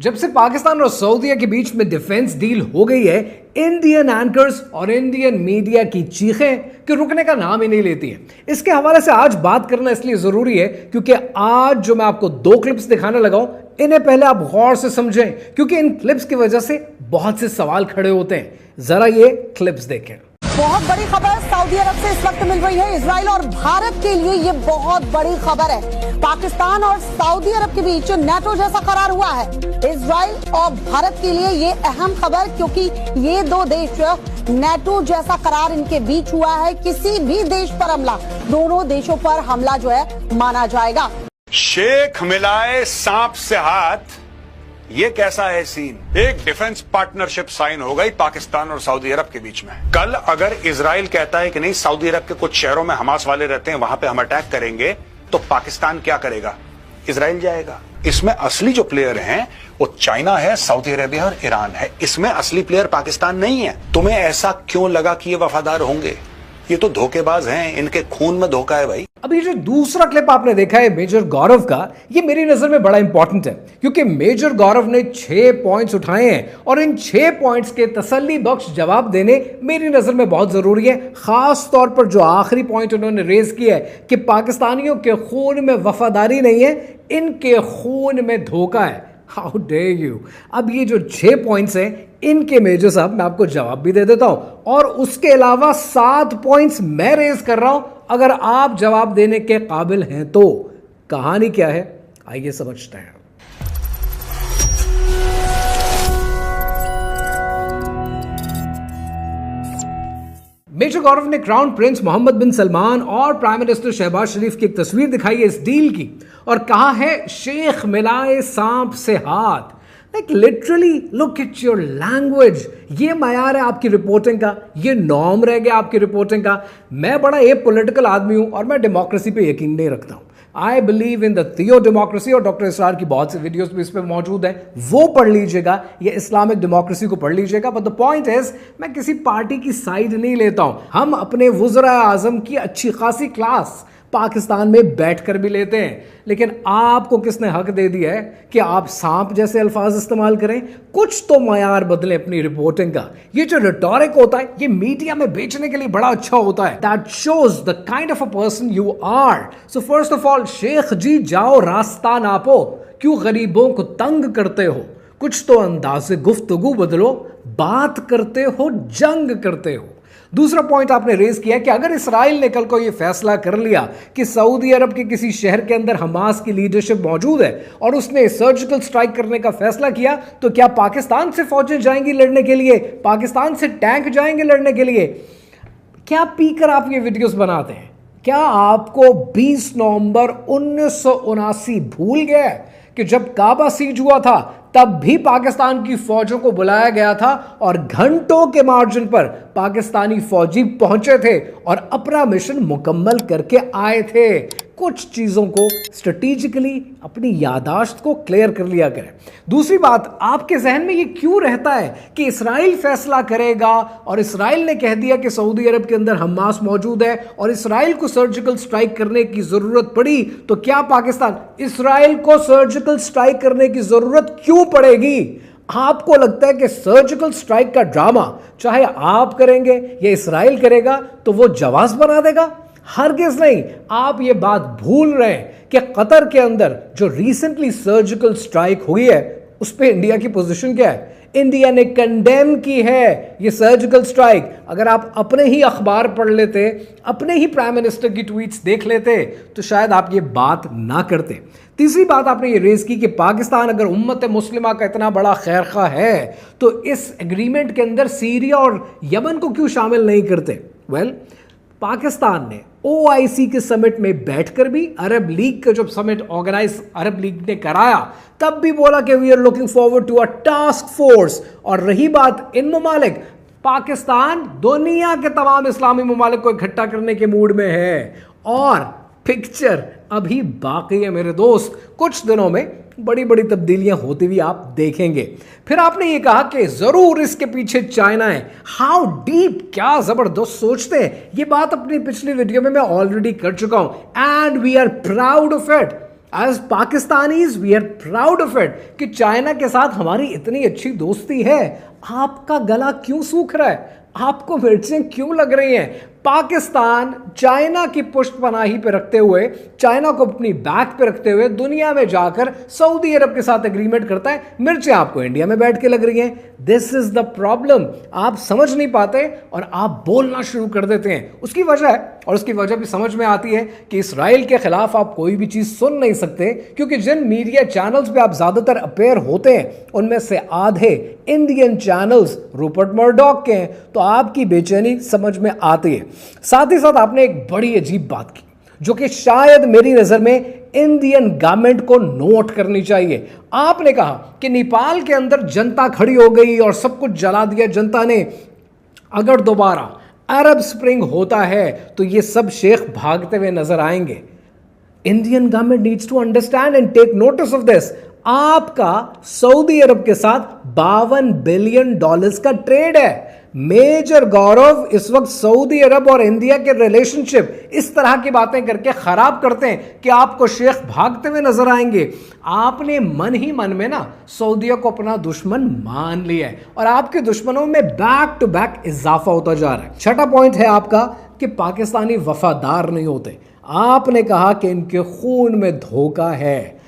जब से पाकिस्तान और सऊदीया के बीच में डिफेंस डील हो गई है, इंडियन एंकर्स और इंडियन मीडिया की चीखें कि रुकने का नाम ही नहीं लेती है। इसके हवाले से आज बात करना इसलिए जरूरी है क्योंकि आज जो मैं आपको दो क्लिप्स दिखाने लगा हूं, इन्हें पहले आप गौर से समझें क्योंकि इन क्लिप्स की वजह से बहुत से सवाल खड़े होते हैं। जरा ये क्लिप्स देखें। बहुत बड़ी खबर सऊदी अरब से इस वक्त मिल रही है। इजराइल और भारत के लिए ये बहुत बड़ी खबर है। पाकिस्तान और सऊदी अरब के बीच नेटो जैसा करार हुआ है। इजराइल और भारत के लिए ये अहम खबर, क्योंकि ये दो देश नेटो जैसा करार इनके बीच हुआ है। किसी भी देश पर हमला, दोनों देशों पर हमला जो है माना जाएगा। शेख मिलाए सांप से हाथ, ये कैसा है सीन। एक डिफेंस पार्टनरशिप साइन हो गई पाकिस्तान और सऊदी अरब के बीच में। कल अगर इजराइल कहता है कि नहीं, सऊदी अरब के कुछ शहरों में हमास वाले रहते हैं, वहां पे हम अटैक करेंगे, तो पाकिस्तान क्या करेगा? इजराइल जाएगा। इसमें असली जो प्लेयर हैं वो चाइना है, सऊदी अरेबिया और ईरान है। इसमें असली प्लेयर पाकिस्तान नहीं है। तुम्हें ऐसा क्यों लगा कि ये वफादार होंगे? ये तो धोखेबाज हैं, इनके खून में धोखा है भाई। अब ये जो दूसरा क्लिप आपने देखा है मेजर गौरव का, ये मेरी नजर में बड़ा इंपॉर्टेंट है क्योंकि मेजर गौरव ने 6 पॉइंट्स उठाए हैं और इन 6 पॉइंट्स के तसल्ली बख्श जवाब देने मेरी नजर में बहुत जरूरी है। खास तौर पर जो आखिरी पॉइंट उन्होंने रेज किया है कि पाकिस्तानियों के खून में वफादारी नहीं है, इनके खून में धोखा है। How dare you. अब ये जो 6 पॉइंट्स हैं, इनके मेजर साहब मैं आपको जवाब भी दे देता हूं और उसके अलावा 7 पॉइंट्स मैं रेज कर रहा हूं। अगर आप जवाब देने के काबिल हैं तो कहानी क्या है, आइए समझते हैं। मेजर गौरव ने क्राउन प्रिंस मोहम्मद बिन सलमान और प्राइम मिनिस्टर शहबाज शरीफ की एक तस्वीर दिखाई है इस डील की और कहा है शेख मिलाए सांप से हाथ। Like literally look at your language. ये मयार है आपकी रिपोर्टिंग का, ये नॉर्म रह गया आपकी रिपोर्टिंग का। मैं बड़ा ए पॉलिटिकल आदमी हूं और मैं डेमोक्रेसी पे यकीन नहीं रखता हूं। आई बिलीव इन द थियो डेमोक्रेसी और डॉक्टर इसरार की बहुत सी वीडियोस भी इस पर मौजूद है, वो पढ़ लीजिएगा। ये इस्लामिक डेमोक्रेसी को पढ़ लीजिएगा। बट द पॉइंट इज, मैं किसी पार्टी की साइड नहीं लेता हूं। हम अपने वुज़रा आज़म की अच्छी खासी क्लास पाकिस्तान में बैठकर भी लेते हैं, लेकिन आपको किसने हक दे दिया है कि आप सांप जैसे अल्फाज इस्तेमाल करें? कुछ तो मयार बदलें अपनी रिपोर्टिंग का। ये जो रिटोरिक होता है, ये मीडिया में बेचने के लिए बड़ा अच्छा होता है। That shows the kind of a person you are. So first of all, Sheikh ji जाओ रास्ता नापो, क्यों गरीबों को तंग करते हो? कुछ तो अंदाज़े गुफ्तगू बदलो, बात करते हो जंग करते हो। दूसरा पॉइंट आपने रेज किया कि अगर इस्राइल ने कल को यह फैसला कर लिया कि सऊदी अरब के किसी शहर के अंदर हमास की लीडरशिप मौजूद है और उसने सर्जिकल स्ट्राइक करने का फैसला किया, तो क्या पाकिस्तान से फौजें जाएंगी लड़ने के लिए? पाकिस्तान से टैंक जाएंगे लड़ने के लिए? क्या पीकर आप ये वीडियोस बनाते हैं? क्या आपको 20 नवंबर 1979 भूल गया कि जब काबा सीज हुआ था तब भी पाकिस्तान की फौजों को बुलाया गया था और घंटों के मार्जिन पर पाकिस्तानी फौजी पहुंचे थे और अपना मिशन मुकम्मल करके आए थे। कुछ चीजों को स्ट्रेटेजिकली अपनी यादाश्त को क्लियर कर लिया करें। दूसरी बात, आपके जहन में ये क्यों रहता है कि इस्राइल फैसला करेगा और इस्राइल ने कह दिया कि सऊदी अरब के अंदर हमास मौजूद है और इस्राइल को सर्जिकल स्ट्राइक करने की जरूरत पड़ी, तो क्या पाकिस्तान? इस्राइल को सर्जिकल स्ट्राइक करने की जरूरत क्यों पड़ेगी? आपको लगता है कि सर्जिकल स्ट्राइक का ड्रामा चाहे आप करेंगे या इस्राइल करेगा तो वो जवाब बना देगा? हरगिज नहीं। आप ये बात भूल रहे हैं कि कतर के अंदर जो रिसेंटली सर्जिकल स्ट्राइक हुई है उस पे इंडिया की पोजीशन क्या है? इंडिया ने कंडेम की है ये सर्जिकल स्ट्राइक। अगर आप अपने ही अखबार पढ़ लेते, अपने ही प्राइम मिनिस्टर की ट्वीट्स देख लेते, तो शायद आप ये बात ना करते। तीसरी बात आपने ये रेज की कि पाकिस्तान अगर उम्मत मुस्लिमा का इतना बड़ा खैरखा है तो इस एग्रीमेंट के अंदर सीरिया और यमन को क्यों शामिल नहीं करते? वेल, पाकिस्तान ने OIC के समिट में बैठकर भी, अरब लीग का जब समिट ऑर्गेनाइज अरब लीग ने कराया, तब भी बोला कि we are looking forward to a task force. और रही बात इन ममालिक, पाकिस्तान दुनिया के तमाम इस्लामी ममालिक को इकट्ठा करने के मूड में है और पिक्चर अभी बाकी है मेरे दोस्त। कुछ दिनों में बड़ी बड़ी तब्दीलियां होती हुई आप देखेंगे। फिर आपने ये कहा कि जरूर इसके पीछे चाइना है। हाउ डीप, क्या जबरदस्त सोचते हैं। ये बात अपनी पिछली वीडियो में मैं ऑलरेडी कर चुका हूं and we are proud of it. As Pakistanis we are proud of it कि चाइना के साथ हमारी इतनी अच्छी दोस्ती है। आपका गला क्यों सूख रहा है? आपको मिर्चें क्यों लग रही हैं? पाकिस्तान चाइना की पुष्टपनाही पे रखते हुए, चाइना को अपनी बैक पे रखते हुए दुनिया में जाकर सऊदी अरब के साथ एग्रीमेंट करता है, मिर्चें आपको इंडिया में बैठ के लग रही हैं। This is the problem. आप समझ नहीं पाते और आप बोलना शुरू कर देते हैं। उसकी वजह है, और उसकी वजह भी समझ में आती है कि इसराइल के खिलाफ आप कोई भी चीज सुन नहीं सकते, क्योंकि जिन मीडिया चैनल्स पे आप ज्यादातर अपेयर होते हैं उनमें से आधे इंडियन चैनल्स रूपर्ट मर्डॉक के हैं, तो आपकी बेचैनी समझ में आती है। साथ ही साथ आपने एक बड़ी अजीब बात की, जो कि शायद मेरी नजर में इंडियन गवर्नमेंट को नोट करनी चाहिए। आपने कहा कि नेपाल के अंदर जनता खड़ी हो गई और सब कुछ जला दिया जनता ने। अगर दोबारा अरब स्प्रिंग होता है तो ये सब शेख भागते हुए नजर आएंगे। Indian government needs to understand and take notice of this. आपका सऊदी अरब के साथ $52 बिलियन का ट्रेड है। मेजर गौरव इस वक्त सऊदी अरब और इंडिया के रिलेशनशिप इस तरह की बातें करके खराब करते हैं कि आपको शेख भागते हुए नजर आएंगे। आपने मन ही मन में ना सऊदीया को अपना दुश्मन मान लिया है और आपके दुश्मनों में बैक टू बैक इजाफा होता जा रहा है। छठा पॉइंट है आपका कि पाकिस्तानी वफादार नहीं होते। आपने कहा कि इनके खून में धोखा है।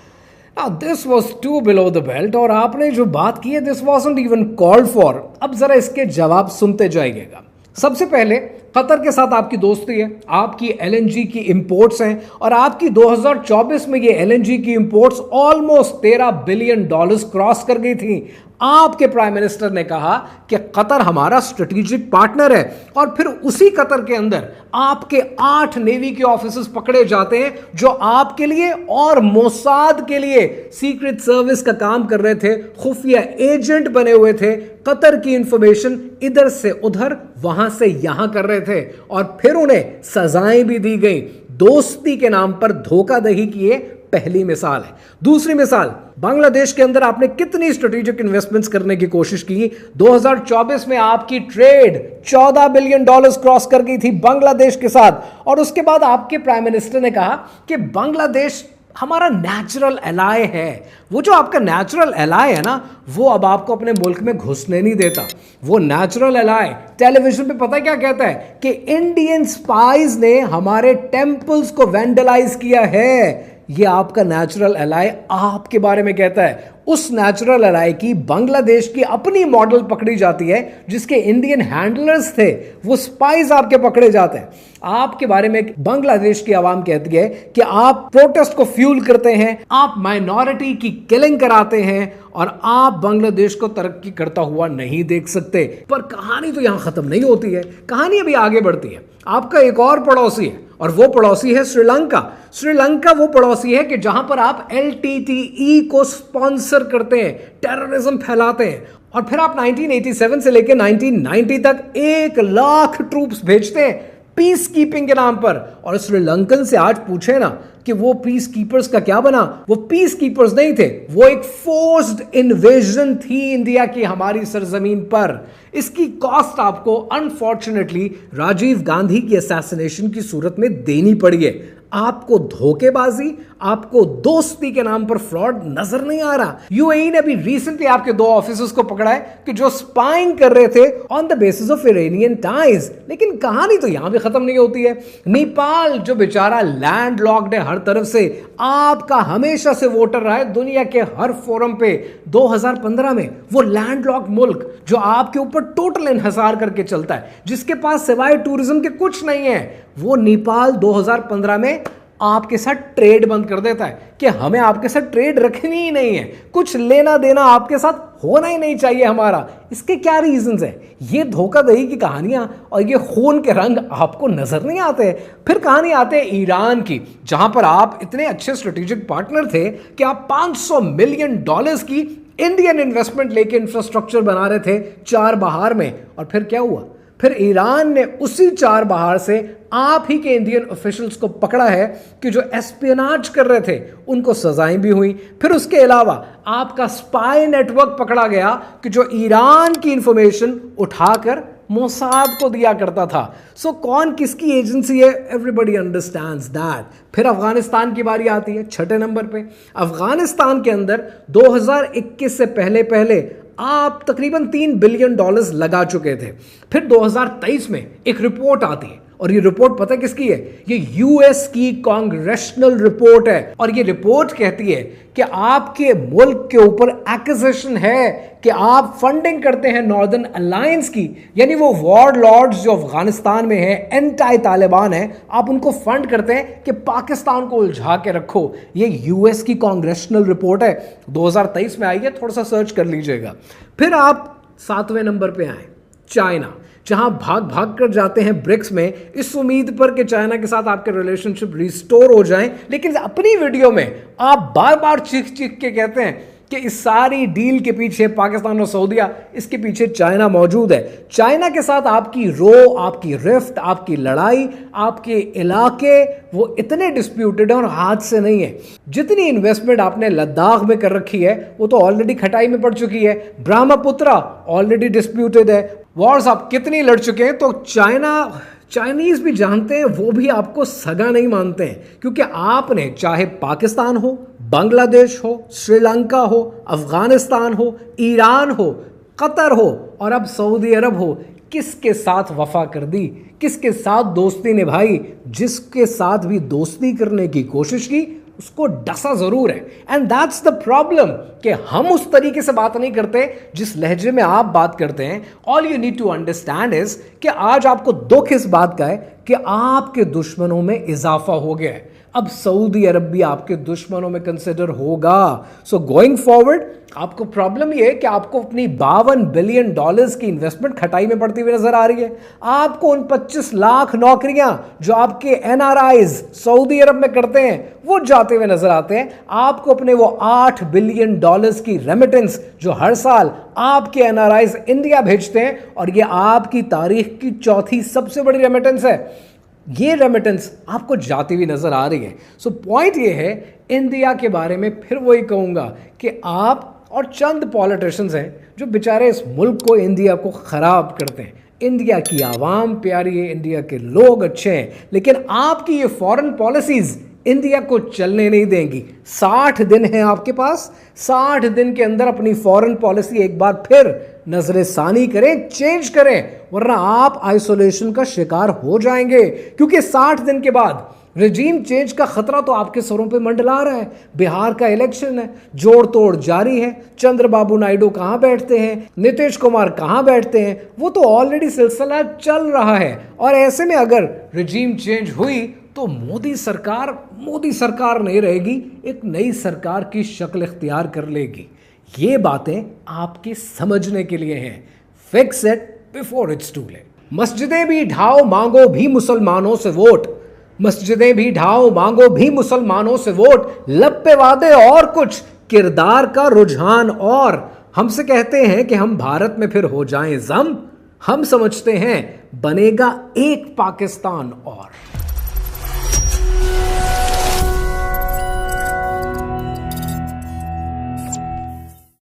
Now this was too below the belt, और आपने जो बात की है this wasn't even called for। अब जरा इसके जवाब सुनते जाइएगा। सबसे पहले कतर के साथ आपकी दोस्ती है, आपकी एलएनजी की इंपोर्ट्स हैं और आपकी 2024 में ये एलएनजी की इंपोर्ट्स ऑलमोस्ट $13 बिलियन क्रॉस कर गई थी। आपके प्राइम मिनिस्टर ने कहा कि कतर हमारा स्ट्रेटेजिक पार्टनर है, और फिर उसी कतर के अंदर आपके 8 नेवी के ऑफिसर्स पकड़े जाते हैं जो आपके लिए और मोसाद के लिए सीक्रेट सर्विस का काम कर रहे थे, खुफिया एजेंट बने हुए थे, कतर की इंफॉर्मेशन इधर से उधर वहां से यहां कर रहे थे, और फिर उन्हें सजाएं भी दी गई। दोस्ती के नाम पर धोखाधड़ी की ये पहली मिसाल है। दूसरी मिसाल, बांग्लादेश के अंदर आपने कितनी स्ट्रेटेजिक इन्वेस्टमेंट्स करने की कोशिश की। 2024 में आपकी ट्रेड $14 बिलियन क्रॉस कर गई थी बांग्लादेश के साथ, और उसके बाद आपके प्राइम मिनिस्टर ने कहा कि बांग्लादेश हमारा नेचुरल एलाय है। वो जो आपका नेचुरल एलाय है ना, वो अब आपको अपने मुल्क में घुसने नहीं देता। वो नेचुरल एलाय टेलीविजन पे पता क्या कहता है कि इंडियन स्पाइज ने हमारे टेंपल्स को वैंडलाइज किया है। ये आपका नेचुरल एलाय आपके बारे में कहता है। उस नेचुरल एलाय की बांग्लादेश की अपनी मॉडल पकड़ी जाती है, जिसके इंडियन हैंडलर्स थे, वो स्पाइज आपके पकड़े जाते हैं। आपके बारे में बांग्लादेश की आवाम कहती है कि आप प्रोटेस्ट को फ्यूल करते हैं, आप माइनॉरिटी की किलिंग कराते हैं, और आप बांग्लादेश को तरक्की करता हुआ नहीं देख सकते। पर कहानी तो यहां खत्म नहीं होती है, कहानी अभी आगे बढ़ती है। आपका एक और पड़ोसी है, और वो पड़ोसी है श्रीलंका। श्रीलंका वो पड़ोसी है कि जहां पर आप LTTE को स्पॉन्सर करते हैं, टेररिज्म फैलाते हैं, और फिर आप 1987 से लेकर 1990 तक 1 लाख ट्रूप्स भेजते हैं पीस कीपिंग के नाम पर। और श्रीलंकन से आज पूछे ना कि वो पीस कीपर्स का क्या बना, वो पीस कीपर्स नहीं थे, वो एक फोर्स्ड इन्वेजन थी इंडिया की हमारी सरजमीन पर। इसकी कॉस्ट आपको अनफॉर्चुनेटली राजीव गांधी की असैसिनेशन की सूरत में देनी पड़ी है। आपको धोखेबाजी, आपको दोस्ती के नाम पर फ्रॉड नजर नहीं आ रहा। यूएई ने भी रिसेंटली आपके 2 ऑफिसर्स को पकड़ा है कि जो स्पाइंग कर रहे थे on the basis of Iranian ties. लेकिन कहानी तो यहां भी खत्म नहीं होती है। नेपाल जो बेचारा लैंड लॉक्ड है हर तरफ से, आपका हमेशा से वोटर रहा है दुनिया के हर फोरम पे। 2015 में वो लैंड लॉक्ड मुल्क जो आपके ऊपर टोटल इन्हिसार करके चलता है, जिसके पास सिवाय टूरिज्म के कुछ नहीं है, वो नेपाल 2015 में आपके साथ ट्रेड बंद कर देता है कि हमें आपके साथ ट्रेड रखनी ही नहीं है, कुछ लेना देना आपके साथ होना ही नहीं चाहिए हमारा। इसके क्या रीजंस हैं? ये धोखाधड़ी की कहानियां और ये खून के रंग आपको नजर नहीं आते। फिर कहानी आते हैं ईरान की, जहां पर आप इतने अच्छे स्ट्रेटेजिक पार्टनर थे कि आप $500 मिलियन की इंडियन इन्वेस्टमेंट लेके इंफ्रास्ट्रक्चर बना रहे थे 4 बहार में। और फिर क्या हुआ? फिर ईरान ने उसी 4 बहार से आप ही के इंडियन ऑफिशियल्स को पकड़ा है कि जो एस्पियोनाज कर रहे थे, उनको सजाएं भी हुई। फिर उसके अलावा आपका स्पाई नेटवर्क पकड़ा गया कि जो ईरान की इंफॉर्मेशन उठाकर मोसाद को दिया करता था। सो कौन किसकी एजेंसी है, एवरीबडी अंडरस्टैंड्स दैट। फिर अफगानिस्तान की बारी आती है छठे नंबर पे। अफगानिस्तान के अंदर 2021 से पहले आप तकरीबन $3 बिलियन लगा चुके थे। फिर 2023 में एक रिपोर्ट आती है, और ये रिपोर्ट पता है किसकी है, ये यूएस की कांग्रेशनल रिपोर्ट है। और ये रिपोर्ट कहती है कि आपके मुल्क के ऊपर एक्विजिशन है कि आप फंडिंग करते हैं नॉर्दर्न अलायंस की, यानी वो वॉर लॉर्ड्स जो अफगानिस्तान में है, एंटी तालिबान है, आप उनको फंड करते हैं कि पाकिस्तान को उलझा के रखो। ये यूएस की कांग्रेशनल रिपोर्ट है, 2023 में आई है, थोड़ा सा सर्च कर लीजिएगा। फिर आप 7वें नंबर पे आए, चाइना, जहां भाग भाग कर जाते हैं ब्रिक्स में इस उम्मीद पर कि चाइना के साथ आपके रिलेशनशिप रिस्टोर हो जाएं, लेकिन अपनी वीडियो में आप बार बार चीख चीख के कहते हैं कि इस सारी डील के पीछे पाकिस्तान और सऊदीया, इसके पीछे चाइना मौजूद है। चाइना के साथ आपकी आपकी रिफ्ट, आपकी लड़ाई, आपके इलाके वो इतने डिस्प्यूटेड हैं और हाथ से नहीं है। जितनी इन्वेस्टमेंट आपने लद्दाख में कर रखी है वो तो ऑलरेडी खटाई में पड़ चुकी है। ब्रह्मपुत्रा ऑलरेडी डिस्प्यूटेड है। वॉर्स आप कितनी लड़ चुके हैं, तो चाइनीज भी जानते हैं, वो भी आपको सगा नहीं मानते हैं, क्योंकि आपने चाहे पाकिस्तान हो, बांग्लादेश हो, श्रीलंका हो, अफगानिस्तान हो, ईरान हो, कतर हो और अब सऊदी अरब हो, किसके साथ वफा कर दी, किसके साथ दोस्ती निभाई। जिसके साथ भी दोस्ती करने की कोशिश की उसको डसा जरूर है। एंड दैट्स द प्रॉब्लम कि हम उस तरीके से बात नहीं करते जिस लहजे में आप बात करते हैं। All you need to understand is कि आज आपको दुख इस बात का है कि आपके दुश्मनों में इजाफा हो गया है। अब सऊदी अरब भी आपके दुश्मनों में कंसिडर होगा। सो गोइंग फॉरवर्ड आपको प्रॉब्लम यह है कि आपको अपनी $52 बिलियन की इन्वेस्टमेंट खटाई में पड़ती हुई नजर आ रही है। आपको उन 25 लाख नौकरियां जो आपके NRIs सऊदी अरब में करते हैं वो जाते हुए नजर आते हैं। आपको अपने वो $8 बिलियन की रेमिटेंस जो हर साल आपके NRIs इंडिया भेजते हैं, और ये आपकी तारीख की चौथी सबसे बड़ी रेमिटेंस है, ये रेमिटेंस आपको जाती हुई नजर आ रही है। सो पॉइंट ये है, इंडिया के बारे में फिर वही कहूंगा कि आप और चंद पॉलिटिशियंस हैं जो बेचारे इस मुल्क को, इंडिया को खराब करते हैं। इंडिया की आवाम प्यारी है, इंडिया के लोग अच्छे हैं, लेकिन आपकी ये फॉरेन पॉलिसीज इंडिया को चलने नहीं देंगी। 60 दिन है आपके पास, 60 दिन के अंदर अपनी फॉरेन पॉलिसी एक बार फिर नजरे सानी करें, चेंज करें, वरना आप आइसोलेशन का शिकार हो जाएंगे। क्योंकि 60 दिन के बाद रजीम चेंज का खतरा तो आपके सरों पे मंडला रहा है। बिहार का इलेक्शन है, जोड़ तोड़ जारी है। चंद्रबाबू नायडू कहां बैठते हैं, नीतीश कुमार कहां बैठते हैं, वो तो ऑलरेडी सिलसिला चल रहा है। और ऐसे में अगर रजीम चेंज हुई तो मोदी सरकार नहीं रहेगी, एक नई सरकार की शक्ल इख्तियार कर लेगी। ये बातें आपके समझने के लिए हैं। Fix it before it's too late. मस्जिदें भी ढाओ, मांगो भी मुसलमानों से वोट। मस्जिदें भी ढाओ, मांगो भी मुसलमानों से वोट। लब पे वादे और कुछ, किरदार का रुझान और। हमसे कहते हैं कि हम भारत में फिर हो जाएं जम, हम समझते हैं बनेगा एक पाकिस्तान और।